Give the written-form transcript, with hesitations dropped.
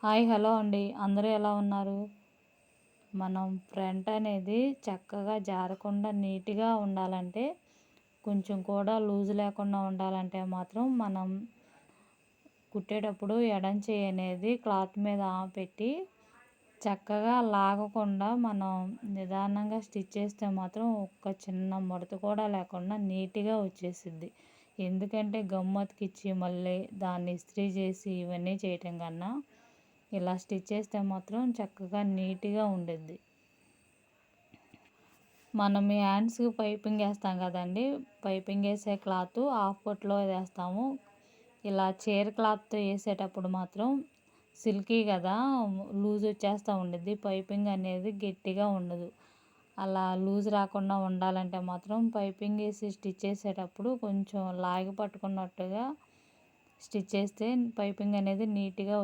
Hi hello అండి, అందరూ ఎలా ఉన్నారు? మనం ఫ్రంట్ అనేది చక్కగా జారకుండా నీట్గా ఉండాలంటే, కొంచెం కూడా లూజ్ లేకుండా ఉండాలంటే మాత్రం మనం కుట్టేటప్పుడు ఎడం చేయి అనేది క్లాత్ మీద పెట్టి చక్కగా లాగకుండా మనం నిదానంగా స్టిచ్ చేస్తే మాత్రం ఒక్క చిన్న ముడత కూడా లేకుండా నీట్గా వచ్చేసిద్ది. ఎందుకంటే గమ్ అతికిచ్చి మళ్ళీ దాన్ని ఇస్త్రీ చేసి ఇవన్నీ చేయటం కన్నా ఇలా స్టిచ్ చేస్తే మాత్రం చక్కగా నీట్గా ఉండిద్ది. మనం ఈ హ్యాండ్స్కి పైపింగ్ వేస్తాం కదండి, పైపింగ్ వేసే క్లాత్ హాఫ్ పొట్లో వేస్తాము. ఇలా చీర క్లాత్తో వేసేటప్పుడు మాత్రం సిల్కీ కదా, లూజ్ వచ్చేస్తూ ఉండిద్ది, పైపింగ్ అనేది గట్టిగా ఉండదు. అలా లూజ్ రాకుండా ఉండాలంటే మాత్రం పైపింగ్ వేసి స్టిచ్ చేసేటప్పుడు కొంచెం లాగి పట్టుకున్నట్టుగా స్టిచ్ చేస్తే పైపింగ్ అనేది నీట్గా